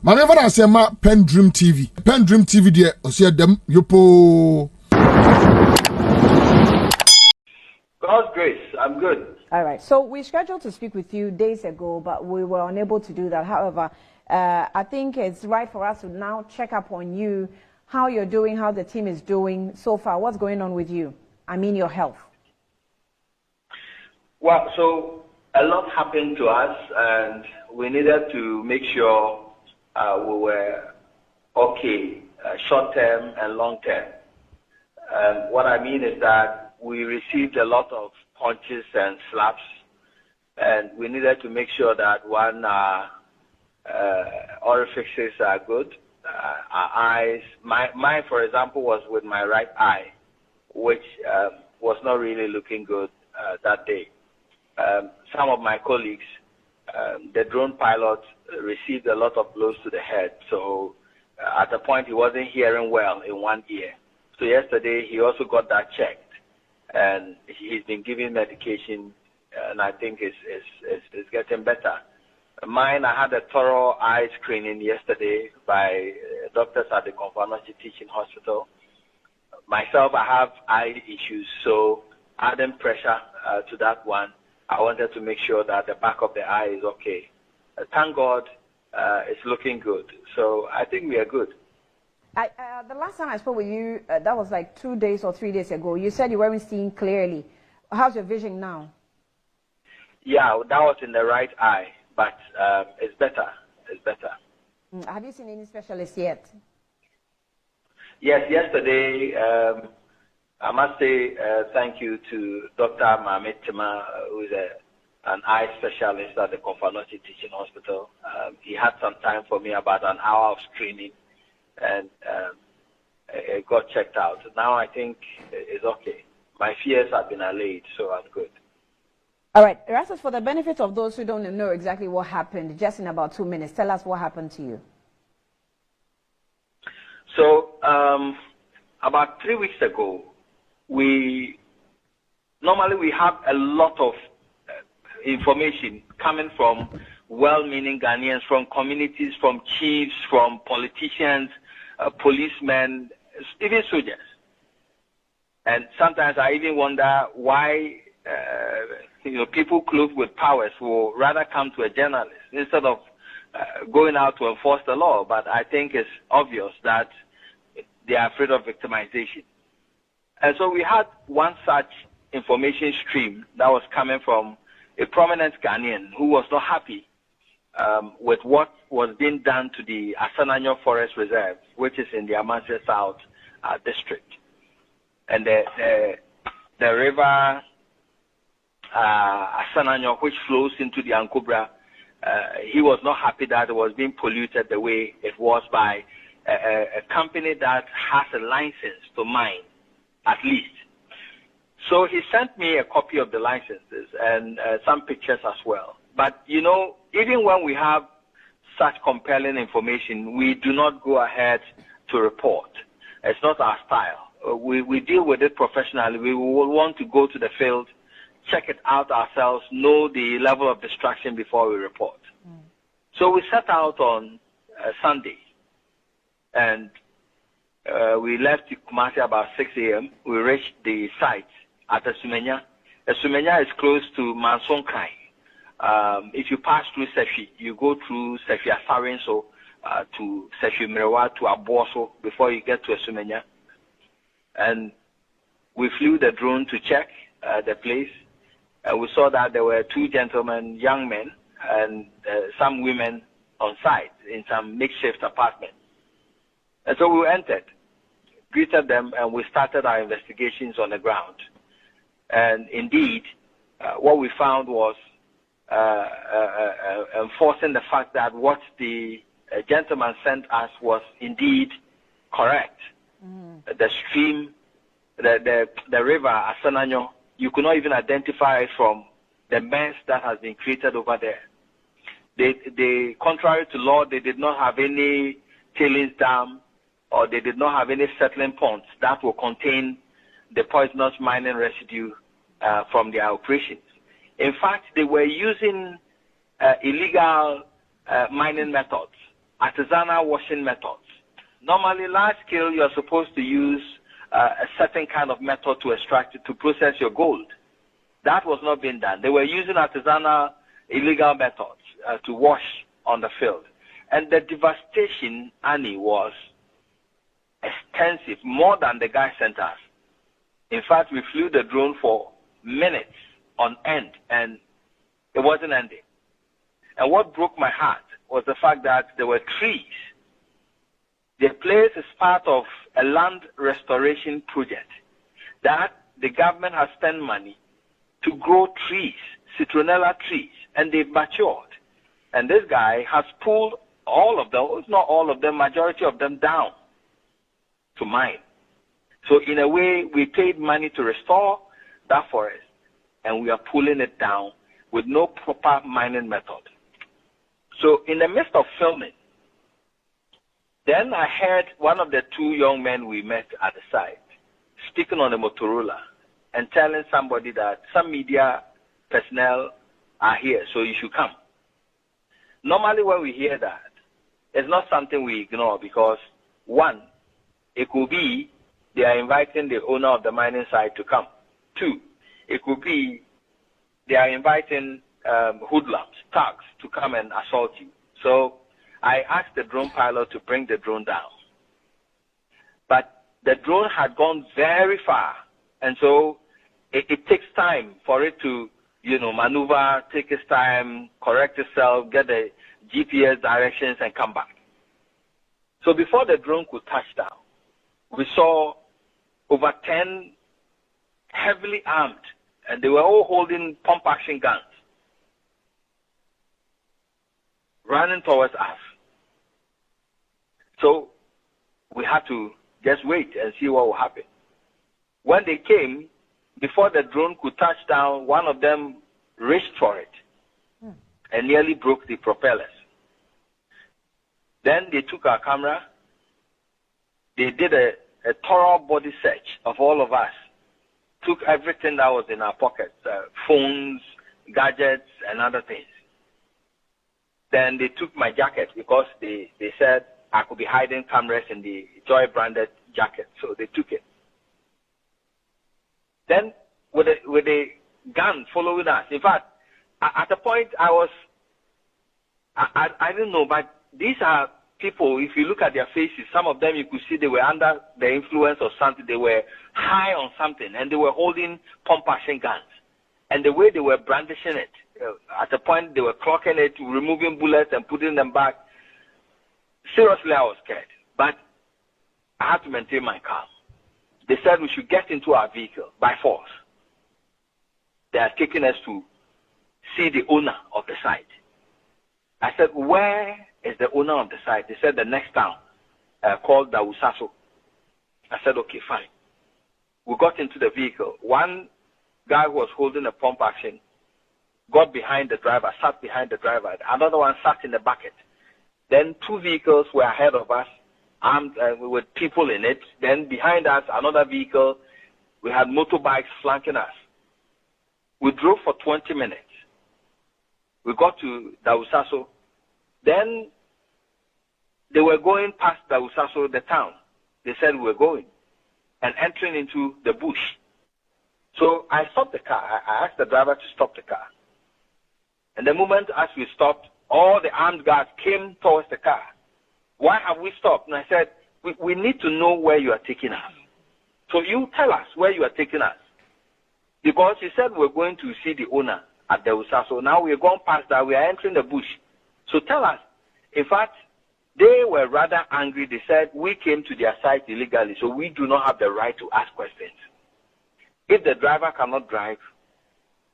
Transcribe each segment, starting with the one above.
Manever I say ma PENDREAM TV. PENDREAM TV there, o see them yopo. God's grace, I'm good. All right. So we scheduled to speak with you days ago, but we were unable to do that. However, I think it's right for us to now check up on you, how you're doing, how the team is doing so far. What's going on with you? I mean, your health. Well, so a lot happened to us, and we needed to make sure we were okay, short term and long term. What I mean is that we received a lot of punches and slaps, and we needed to make sure that one, orifices are good. Our eyes, mine, for example, was with my right eye, which was not really looking good that day. Some of my colleagues, the drone pilot, received a lot of blows to the head. So at the point, he wasn't hearing well in one ear. So yesterday, he also got that checked. And he's been given medication, and I think it's getting better. Mine, I had a thorough eye screening yesterday by doctors at the Confirmation Teaching Hospital. Myself, I have eye issues, so adding pressure to that one, I wanted to make sure that the back of the eye is okay. Thank God, it's looking good. So I think we are good. The last time I spoke with you, that was like 2 days or 3 days ago. You said you weren't seeing clearly. How's your vision now? Yeah, that was in the right eye, but it's better. It's better. Have you seen any specialists yet? Yes, yesterday, I must say thank you to Dr. Mohamed Tima, who is an eye specialist at the Confirmation Teaching Hospital. He had some time for me, about an hour of screening, and it got checked out. Now I think it's okay. My fears have been allayed, so I'm good. All right, Erastus, for the benefit of those who don't know exactly what happened, just in about 2 minutes, tell us what happened to you. So about 3 weeks ago, we have a lot of information coming from well-meaning Ghanaians, from communities, from chiefs, from politicians, policemen, even soldiers. And sometimes I even wonder why people clothed with powers will rather come to a journalist instead of going out to enforce the law. But I think it's obvious that they are afraid of victimization. And so we had one such information stream that was coming from a prominent Ghanaian who was not happy with what was being done to the Asananyo Forest Reserve, which is in the Amasia South district. And the river Asananyo, which flows into the Ankobra, he was not happy that it was being polluted the way it was by a company that has a license to mine, at least. So he sent me a copy of the licenses and some pictures as well. But, even when we have such compelling information, we do not go ahead to report. It's not our style. We deal with it professionally. We will want to go to the field, check it out ourselves, know the level of distraction before we report. So we set out on Sunday, and we left Kumasi about 6 a.m. We reached the site at Esumenya. Esumenya is close to Mansonkai. If you pass through Sefi, you go through Sefi Asarenso to Sefi Mirewa to Aboso before you get to Esumenya. And we flew the drone to check the place. And we saw that there were 2 gentlemen, young men, and some women on site in some makeshift apartment. And so we entered, greeted them, and we started our investigations on the ground. And indeed, what we found was enforcing the fact that what the gentleman sent us was indeed correct. The stream, the river Asananyo, you could not even identify it from the mess that has been created over there. They, contrary to law, they did not have any tailings dam, or they did not have any settling ponds that will contain the poisonous mining residue from their operations. In fact, they were using illegal mining methods artisanal washing methods. Normally, large scale, you are supposed to use a certain kind of method to extract it, to process your gold. That was not being done. They were using artisanal, illegal methods to wash on the field. And the devastation, Annie, was extensive, more than the guy sent us. In fact, we flew the drone for minutes on end, and it wasn't ending. And what broke my heart was the fact that there were trees. The place is part of a land restoration project that the government has spent money to grow trees, citronella trees, and they've matured. And this guy has pulled all of them, if not all of them, majority of them down to mine. So in a way, we paid money to restore that forest, and we are pulling it down with no proper mining method. So in the midst of filming, then I heard one of the two young men we met at the site speaking on the Motorola and telling somebody that some media personnel are here, so you should come. Normally when we hear that, it's not something we ignore because, one, it could be they are inviting the owner of the mining site to come. Two, it could be they are inviting hoodlums, thugs, to come and assault you. So I asked the drone pilot to bring the drone down. But the drone had gone very far, and so it takes time for it to, maneuver, take its time, correct itself, get the GPS directions, and come back. So before the drone could touch down, we saw over 10 heavily armed, and they were all holding pump-action guns, running towards us. So we had to just wait and see what will happen. When they came, before the drone could touch down, one of them reached for it and nearly broke the propellers. Then they took our camera. They did a thorough body search of all of us, took everything that was in our pockets, phones, gadgets, and other things. Then they took my jacket because they said I could be hiding cameras in the Joy branded jacket, so they took it. Then with a gun following us. In fact, at a point I didn't know, but these are people, if you look at their faces, some of them you could see they were under the influence of something, they were high on something, and they were holding pump-action guns. And the way they were brandishing it, at a point they were clocking it, removing bullets and putting them back. Seriously, I was scared, but I had to maintain my calm. They said we should get into our vehicle by force. They are taking us to see the owner of the site. I said, where is the owner of the site? They said the next town, called DISASSOCIATES. I said, okay, fine. We got into the vehicle. One guy who was holding a pump action got behind the driver, sat behind the driver. Another one sat in the bucket. Then two vehicles were ahead of us, armed with people in it. Then behind us, another vehicle. We had motorbikes flanking us. We drove for 20 minutes. We got to DISASSOCIATES. Then they were going past DISASSOCIATES, the town. They said we were going and entering into the bush. So I stopped the car. I asked the driver to stop the car. And the moment as we stopped, all the armed guards came towards the car. Why have we stopped? And I said, we need to know where you are taking us. So you tell us where you are taking us. Because you said we're going to see the owner at the DISASSOCIATES. Now we're going past that. We are entering the bush. So tell us. In fact, they were rather angry. They said, we came to their site illegally, so we do not have the right to ask questions. If the driver cannot drive,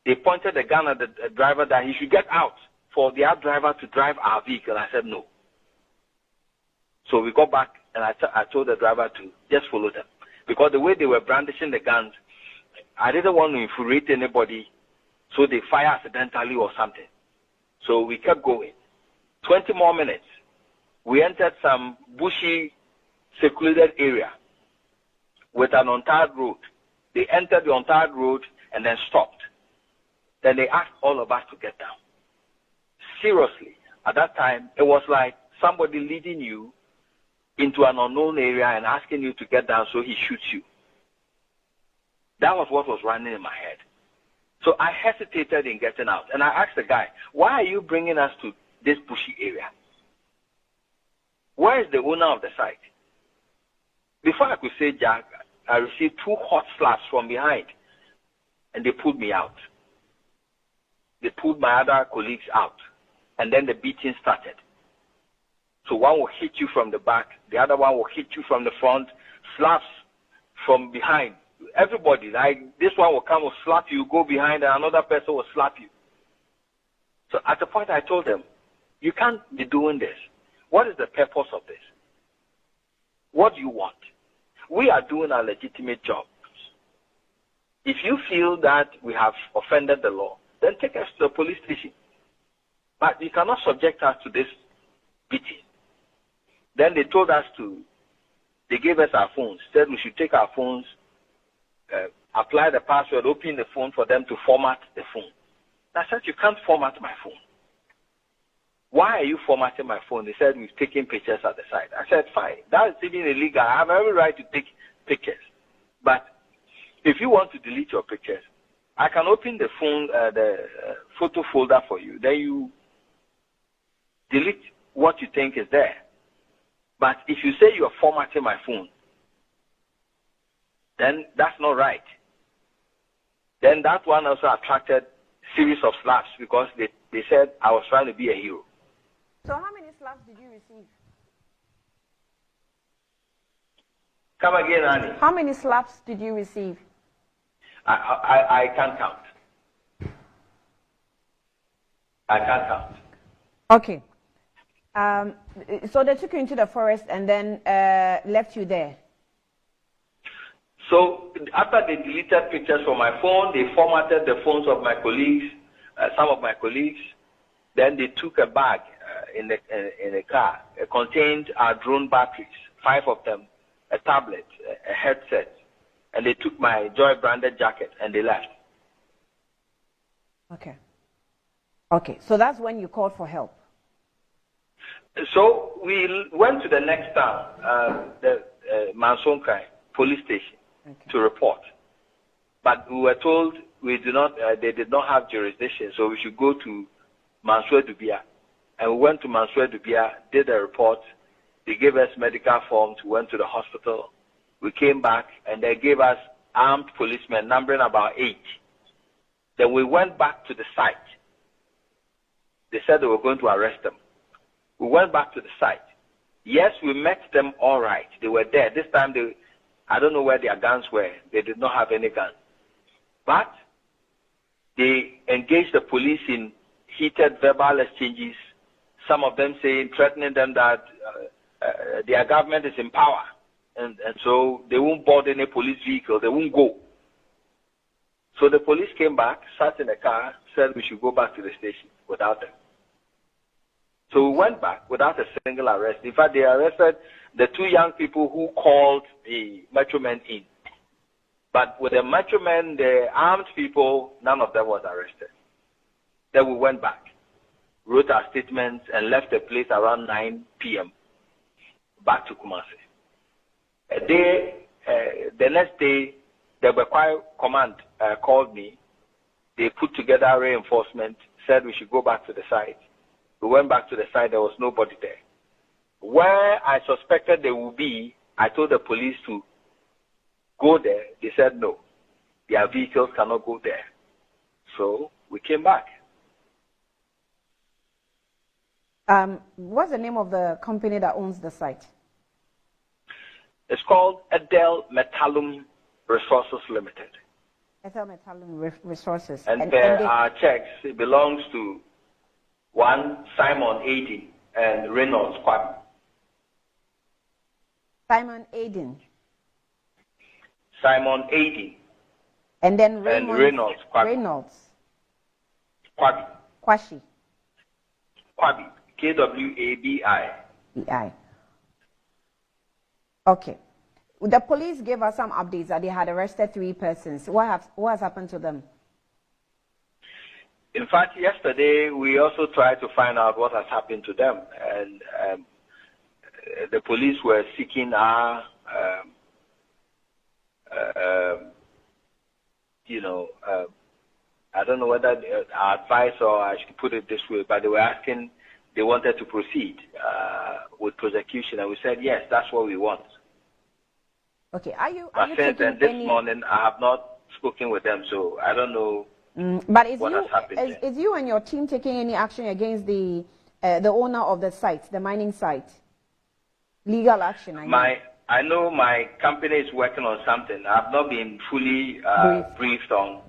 they pointed the gun at the driver that he should get out for the other driver to drive our vehicle. I said, no. So we got back, and I told the driver to just follow them. Because the way they were brandishing the guns, I didn't want to infuriate anybody, so they fire accidentally or something. So we kept going. 20 more minutes. We entered some bushy, secluded area with an untarred road. They entered the untarred road and then stopped. Then they asked all of us to get down. Seriously, at that time, it was like somebody leading you into an unknown area and asking you to get down so he shoots you. That was what was running in my head. So I hesitated in getting out. And I asked the guy, why are you bringing us to this bushy area? Where is the owner of the site? Before I could say Jack, I received 2 hot slaps from behind. And they pulled me out. They pulled my other colleagues out. And then the beating started. So one will hit you from the back. The other one will hit you from the front. Slaps from behind. Everybody, like this one will come, will slap you, go behind, and another person will slap you. So at the point I told them, you can't be doing this. What is the purpose of this? What do you want? We are doing our legitimate jobs. If you feel that we have offended the law, then take us to the police station. But you cannot subject us to this beating. Then they told us they gave us our phones, said we should take our phones, apply the password, open the phone for them to format the phone. I said, you can't format my phone. Why are you formatting my phone? They said, we've taken pictures at the site. I said, fine. That's even illegal. I have every right to take pictures. But if you want to delete your pictures, I can open the phone, photo folder for you. Then you delete what you think is there. But if you say you're formatting my phone, then that's not right. Then that one also attracted a series of slaps because they said I was trying to be a hero. So how many slaps did you receive? Come again, Annie. How many slaps did you receive? I can't count. I can't count. Okay. So they took you into the forest and then left you there. So after they deleted pictures from my phone, they formatted the phones of my colleagues, some of my colleagues. Then they took a bag in a car. It contained our drone batteries, 5 of them, a tablet, a headset, and they took my Joy branded jacket and they left. Okay. Okay. So that's when you called for help. So we went to the next town, the Mansonkai police station, to report. But we were told they did not have jurisdiction, so we should go to Mansour Dubia. And we went to Mansour Dubia, did a report. They gave us medical forms. We went to the hospital. We came back, and they gave us armed policemen, numbering about 8. Then we went back to the site. They said they were going to arrest them. We went back to the site. Yes, we met them all right. They were there. This time, I don't know where their guns were. They did not have any guns. But they engaged the police in heated verbal exchanges, some of them threatening them that their government is in power. And so they won't board any police vehicle. They won't go. So the police came back, sat in the car, said we should go back to the station without them. So we went back without a single arrest. In fact, they arrested the 2 young people who called the Metro men in. But with the Metro men, the armed people, none of them was arrested. Then we went back, wrote our statements, and left the place around 9 p.m. back to Kumasi. The next day, the Bekwai command called me. They put together reinforcement, said we should go back to the site. We went back to the site, there was nobody there. Where I suspected they would be, I told the police to go there. They said no, their vehicles cannot go there. So we came back. What's the name of the company that owns the site? It's called Edel Metallum Resources Limited. Edel Metallum Resources. And our checks, it belongs to one Simon Aiden and Reynolds Kwabi. Simon Aiden. Simon Aiden. And then Reynolds Kwabi. Reynolds. Kwabi. Kwashi. Kwabi. Kwabi. B-I. Okay. The police gave us some updates that they had arrested 3 persons. What has happened to them? In fact, yesterday we also tried to find out what has happened to them. And the police were seeking our, I don't know whether our advice or I should put it this way, but they were asking, they wanted to proceed with prosecution, and we said, yes, that's what we want. Okay, are you since then, this morning, I have not spoken with them, so I don't know but is what has happened. Is you and your team taking any action against the owner of the site, the mining site? Legal action, I know my company is working on something. I've not been fully briefed on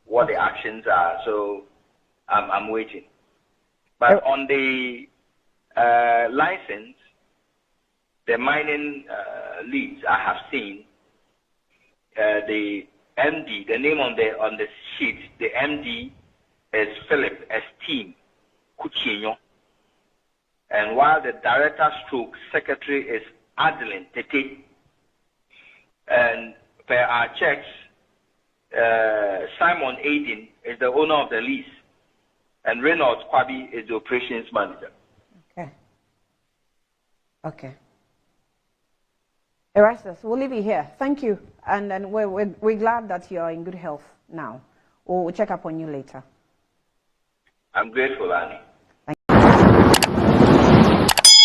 what the actions are, so I'm waiting. But on the license, the mining leads I have seen, the MD, the name on the sheet, the MD is Philip Esteem Kuchinyo. And while the director stroke secretary is Adeline Tete. And per our checks, Simon Aiden is the owner of the lease. And Reynolds Kwabi is the operations manager. Okay. Okay. Erastus, we'll leave you here. Thank you. And we're glad that you're in good health now. We'll check up on you later. I'm grateful, Annie.